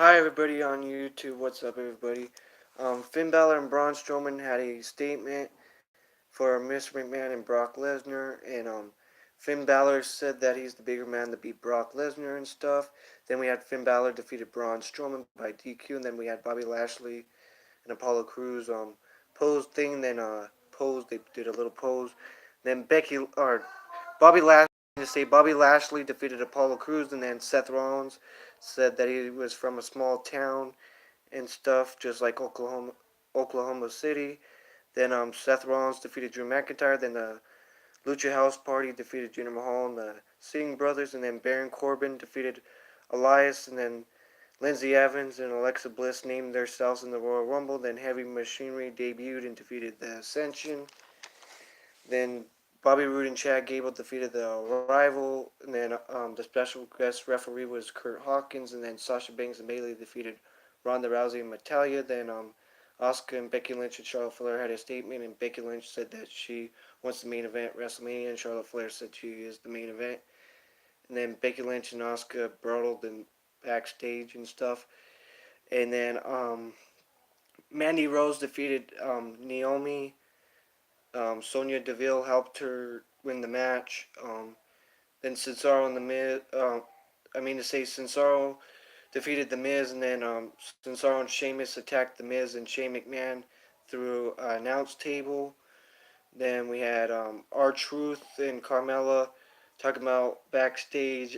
Hi everybody on YouTube. What's up, everybody? Finn Balor and Braun Strowman had a statement for Miss McMahon and Brock Lesnar, and Finn Balor said that he's the bigger man to beat Brock Lesnar and stuff. Then we had Finn Balor defeated Braun Strowman by DQ, and then we had Bobby Lashley and Apollo Crews pose thing. Then pose they did a little pose. Then Bobby Lashley to say Bobby Lashley defeated Apollo Crews, and then Seth Rollins said that he was from a small town and stuff, just like Oklahoma City. Then Seth Rollins defeated Drew McIntyre. Then the Lucha House Party defeated Jinder Mahal and the Singh Brothers. And then Baron Corbin defeated Elias. And then Lindsey Evans and Alexa Bliss named themselves in the Royal Rumble. Then Heavy Machinery debuted and defeated the Ascension. Then Bobby Roode and Chad Gable defeated the Rival. And then the special guest referee was Kurt Hawkins. And then Sasha Banks and Bayley defeated Ronda Rousey and Natalya. Then Asuka and Becky Lynch and Charlotte Flair had a statement, and Becky Lynch said that she wants the main event at WrestleMania, and Charlotte Flair said she is the main event. And then Becky Lynch and Asuka brawled in backstage and stuff. And then Mandy Rose defeated Naomi. Sonya Deville helped her win the match. Then Cesaro and the Miz. Cesaro defeated the Miz, and then Cesaro and Sheamus attacked the Miz and Shane McMahon through an announce table. Then we had R-Truth and Carmella talking about backstage,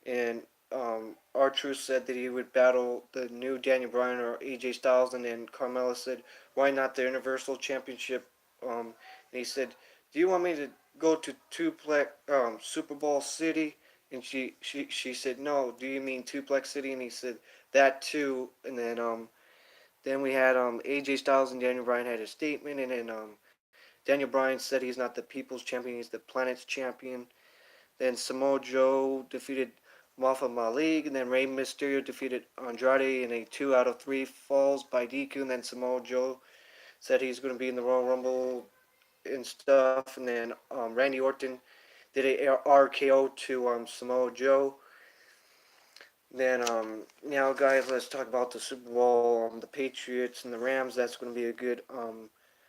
and R-Truth said that he would battle the new Daniel Bryan or AJ Styles, and then Carmella said, "Why not the Universal Championship?" And he said, "Do you want me to go to Superbowl City?" And she said, "No. Do you mean Tuplex City?" And he said, "That too." And then we had AJ Styles and Daniel Bryan had a statement, and then Daniel Bryan said he's not the people's champion, he's the planet's champion. Then Samoa Joe defeated Muhammad Ali, and then Rey Mysterio defeated Andrade in a 2 out of 3 falls by DQ. And then Samoa Joe said he's going to be in the Royal Rumble and stuff. And then Randy Orton did a RKO to Samoa Joe. Then now, guys, let's talk about the Super Bowl. The Patriots and the Rams. That's going to be a good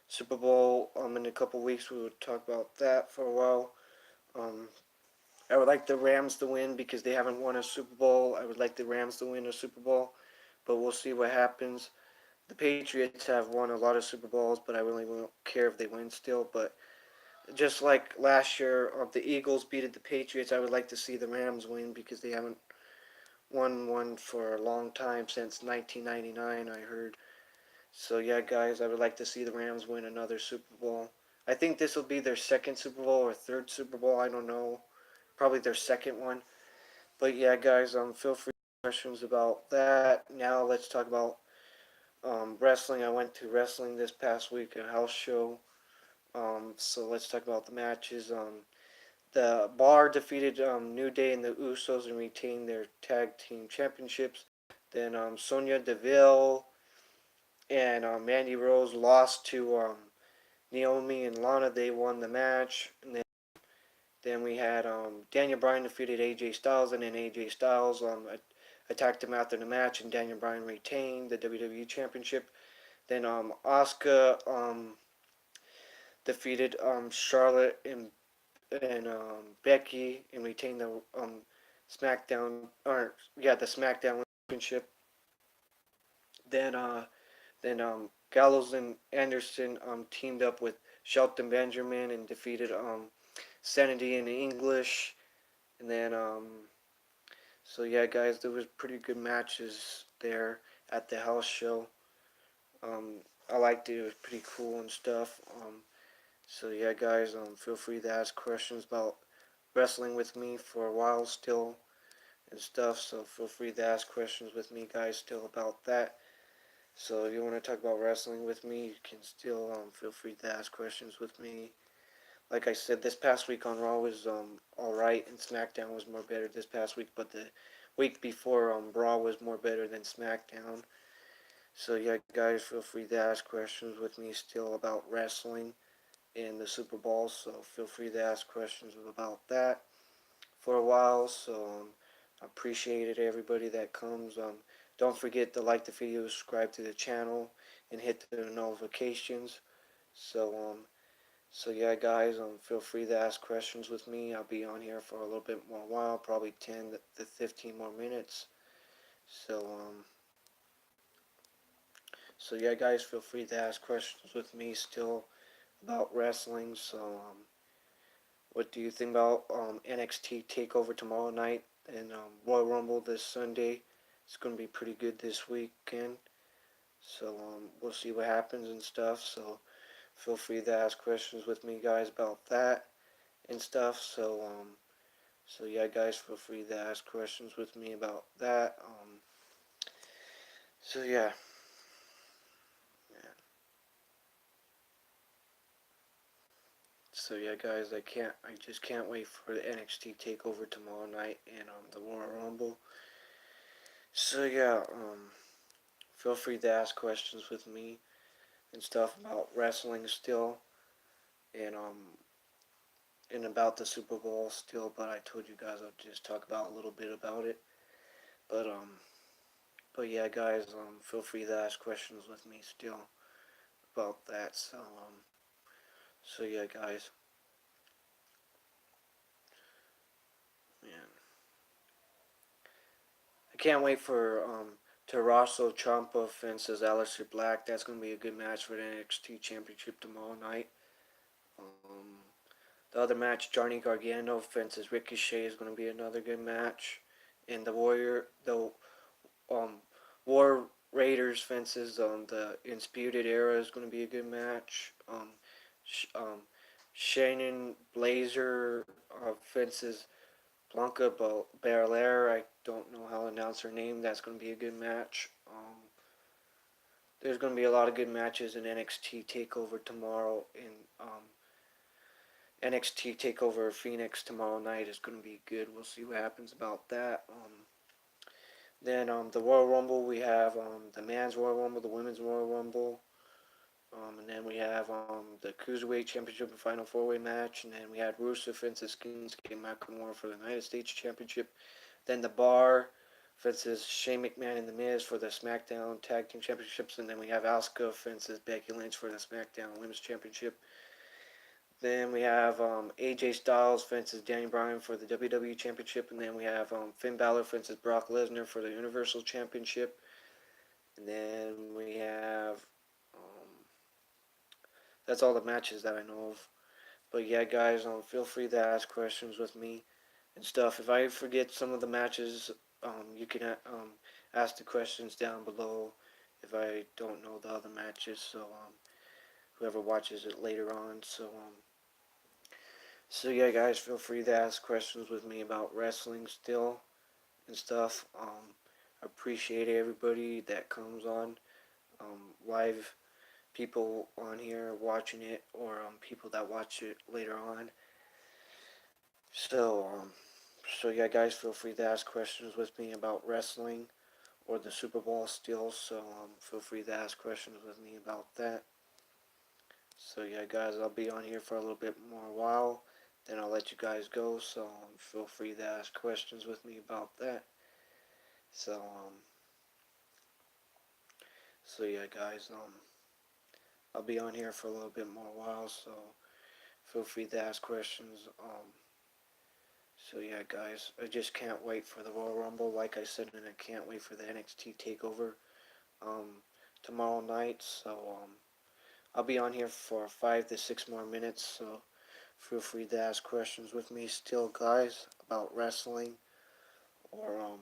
Super Bowl. In a couple weeks, we will talk about that for a while. Um, I would like the Rams to win because they haven't won a Super Bowl. I would like the Rams to win a Super Bowl, but we'll see what happens. The Patriots have won a lot of Super Bowls, but I really won't care if they win still. But just like last year, the Eagles beat the Patriots, I would like to see the Rams win because they haven't won one for a long time since 1999, I heard. So yeah, guys, I would like to see the Rams win another Super Bowl. I think this will be their second Super Bowl or third Super Bowl. I don't know. Probably their second one. But yeah, guys, feel free to ask questions about that. Now let's talk about wrestling. I went to wrestling this past week, a house show. So let's talk about the matches. The Bar defeated New Day and the Usos and retained their tag team championships. Then Sonya Deville and Mandy Rose lost to Naomi and Lana. They won the match. And then we had Daniel Bryan defeated AJ Styles, and then AJ Styles attacked him after the match, and Daniel Bryan retained the WWE Championship. Then Asuka defeated Charlotte and Becky and retained the the SmackDown Championship. Then Gallows and Anderson teamed up with Shelton Benjamin and defeated Sanity in English. And then so yeah, guys, there was pretty good matches there at the house show. I liked it. It was pretty cool and stuff. So yeah, guys, feel free to ask questions about wrestling with me for a while still and stuff. So feel free to ask questions with me, guys, still about that. So if you want to talk about wrestling with me, you can still feel free to ask questions with me. Like I said, this past week on Raw was all right, and SmackDown was more better this past week. But the week before, Raw was more better than SmackDown. So yeah, guys, feel free to ask questions with me still about wrestling and the Super Bowl. So feel free to ask questions about that for a while. So I appreciate it, everybody that comes. Don't forget to like the video, subscribe to the channel, and hit the notifications. So so yeah, guys, feel free to ask questions with me. I'll be on here for a little bit more while, probably 10 to 15 more minutes. So so yeah, guys, feel free to ask questions with me still about wrestling. So what do you think about NXT Takeover tomorrow night and Royal Rumble this Sunday? It's gonna be pretty good this weekend. So we'll see what happens and stuff. So feel free to ask questions with me, guys, about that and stuff. So yeah, guys, feel free to ask questions with me about that. So yeah, yeah. So yeah, guys, I just can't wait for the NXT Takeover tomorrow night and the Royal Rumble. So yeah, feel free to ask questions with me and stuff about wrestling still, and and about the Super Bowl still. But I told you guys I'll just talk about a little bit about it. But but yeah, guys, feel free to ask questions with me still about that. So yeah, guys, man, I can't wait for Tarasso Ciampa fences Aleister Black. That's gonna be a good match for the NXT Championship tomorrow night. Um, the other match, Johnny Gargano fences Ricochet, is gonna be another good match. And the um, War Raiders fences the Undisputed Era is gonna be a good match. Shannon Blazer fences Blanca Belair. I don't know how to announce her name. That's going to be a good match. There's going to be a lot of good matches in NXT Takeover tomorrow. NXT Takeover Phoenix tomorrow night is going to be good. We'll see what happens about that. Then the Royal Rumble, we have the Men's Royal Rumble, the Women's Royal Rumble. And then we have the Cruiserweight Championship and Final Four-Way match. And then we had Rusev versus Shinsuke Nakamura for the United States Championship. Then the Bar versus Shane McMahon and The Miz for the SmackDown Tag Team Championships. And then we have Asuka versus Becky Lynch for the SmackDown Women's Championship. Then we have AJ Styles versus Danny Bryan for the WWE Championship. And then we have Finn Balor versus Brock Lesnar for the Universal Championship. And then we have... that's all the matches that I know of. But yeah, guys, feel free to ask questions with me and stuff. If I forget some of the matches, you can ask the questions down below if I don't know the other matches. So whoever watches it later on. So yeah, guys, feel free to ask questions with me about wrestling still and stuff. I appreciate everybody that comes on live. People on here watching it, or people that watch it later on. So, so yeah, guys, feel free to ask questions with me about wrestling or the Super Bowl still. So, feel free to ask questions with me about that. So, yeah, guys, I'll be on here for a little bit more while. Then I'll let you guys go. So, feel free to ask questions with me about that. So, so yeah, guys, I'll be on here for a little bit more while. So, feel free to ask questions. So yeah, guys, I just can't wait for the Royal Rumble, like I said, and I can't wait for the NXT Takeover tomorrow night. So I'll be on here for 5 to 6 more minutes. So feel free to ask questions with me still, guys, about wrestling or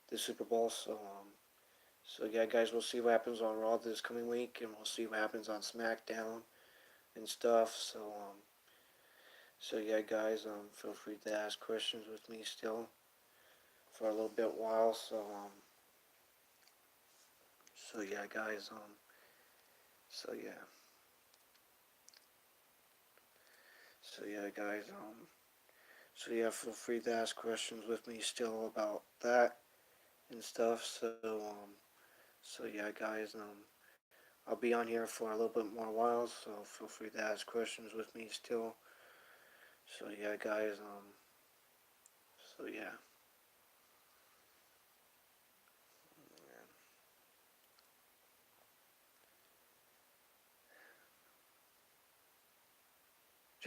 the Super Bowl. So yeah, guys, we'll see what happens on Raw this coming week, and we'll see what happens on SmackDown and stuff. So yeah, guys, feel free to ask questions with me still for a little bit while. So yeah, guys. So yeah. So yeah, guys. So yeah, feel free to ask questions with me still about that and stuff. So yeah, guys. I'll be on here for a little bit more while. So feel free to ask questions with me still. So yeah, guys. So yeah.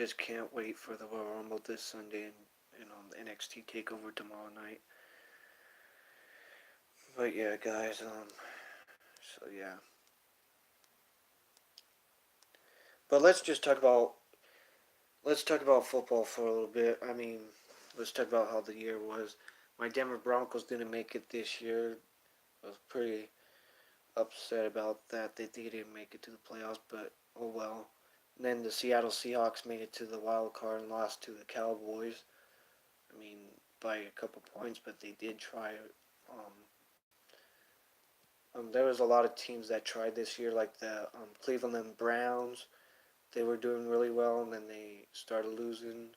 just can't wait for the Royal Rumble this Sunday and the NXT Takeover tomorrow night. But yeah, guys. So yeah. But let's talk about football for a little bit. I mean, let's talk about how the year was. My Denver Broncos didn't make it this year. I was pretty upset about that. They didn't make it to the playoffs, but oh well. And then the Seattle Seahawks made it to the wild card and lost to the Cowboys. I mean, by a couple points, but they did try. There was a lot of teams that tried this year, like the Cleveland Browns. They were doing really well, and then they started losing.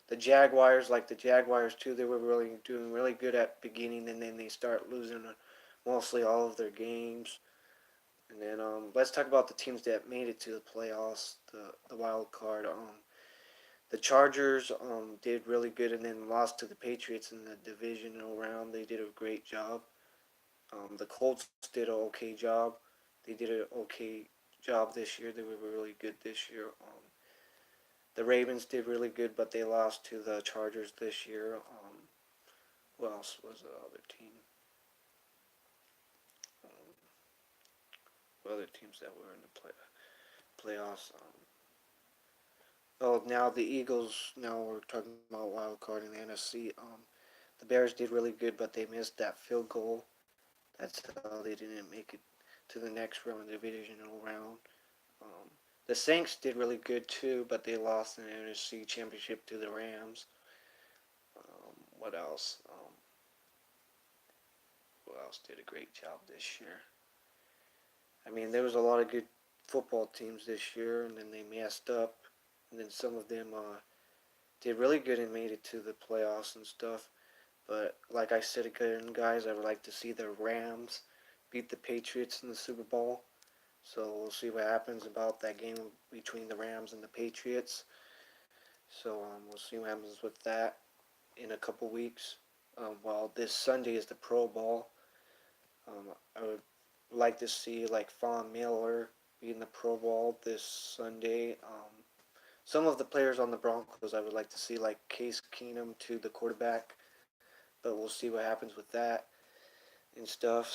The Jaguars, like the Jaguars too, they were really doing really good at beginning, and then they start losing mostly all of their games. And then let's talk about the teams that made it to the playoffs, the wild card. The Chargers did really good, and then lost to the Patriots in the divisional round. They did a great job. The Colts did an okay job. They did an okay job this year. They were really good this year. The Ravens did really good, but they lost to the Chargers this year. Who else was the other team? Um, other teams that were in the playoffs. Oh, now the Eagles. Now we're talking about wild card in the NFC. The Bears did really good, but they missed that field goal. That's how they didn't make it to the next round, the divisional round. Um, the Saints did really good too, but they lost in the NFC Championship to the Rams. What else? Who else did a great job this year? I mean, there was a lot of good football teams this year, and then they messed up, and then some of them did really good and made it to the playoffs and stuff. But like I said again, guys, I would like to see the Rams beat the Patriots in the Super Bowl. So we'll see what happens about that game between the Rams and the Patriots. So we'll see what happens with that in a couple weeks. While this Sunday is the Pro Bowl, I would like to see like Von Miller be in the Pro Bowl this Sunday. Some of the players on the Broncos I would like to see, like Case Keenum to the quarterback, but we'll see what happens with that and stuff.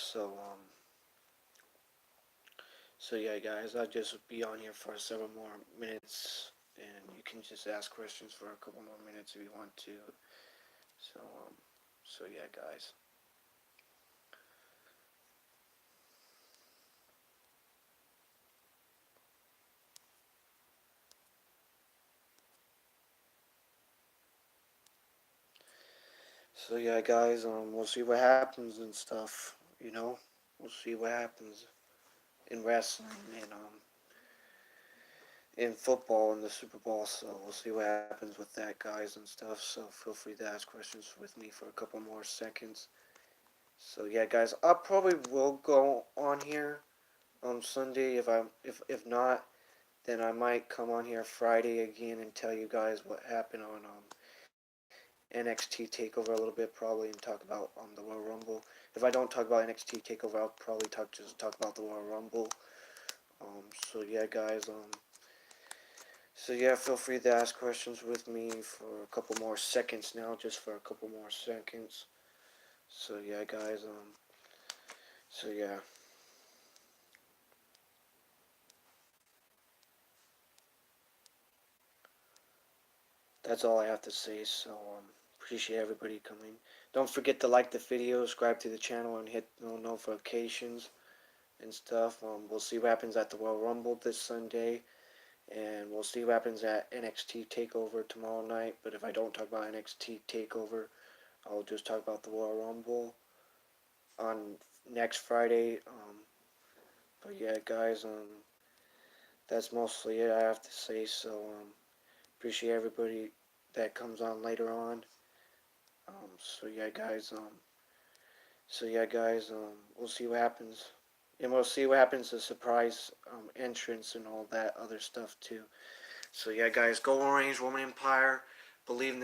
So yeah, guys, I'll just be on here for several more minutes, and you can just ask questions for a couple more minutes if you want to. So so yeah, guys. So yeah, guys. We'll see what happens and stuff. We'll see what happens in wrestling and in football in the Super Bowl. So we'll see what happens with that, guys, and stuff. So feel free to ask questions with me for a couple more seconds. So yeah, guys, I probably will go on here on Sunday. If not, then I might come on here Friday again and tell you guys what happened on NXT Takeover a little bit, probably, and talk about the Royal Rumble. If I don't talk about NXT Takeover, I'll probably talk about the Royal Rumble. So yeah, guys. So yeah, feel free to ask questions with me for a couple more seconds now, just for a couple more seconds. So yeah, guys. So yeah, that's all I have to say. So appreciate everybody coming. Don't forget to like the video, subscribe to the channel, and hit notifications and stuff. We'll see what happens at the Royal Rumble this Sunday, and we'll see what happens at NXT Takeover tomorrow night. But if I don't talk about NXT Takeover, I'll just talk about the Royal Rumble on next Friday. But yeah, guys, that's mostly it I have to say. So appreciate everybody that comes on later on. So yeah, guys. We'll see what happens. And we'll see what happens to surprise entrance and all that other stuff too. So yeah, guys, go Orange, Roman Empire. Believe in the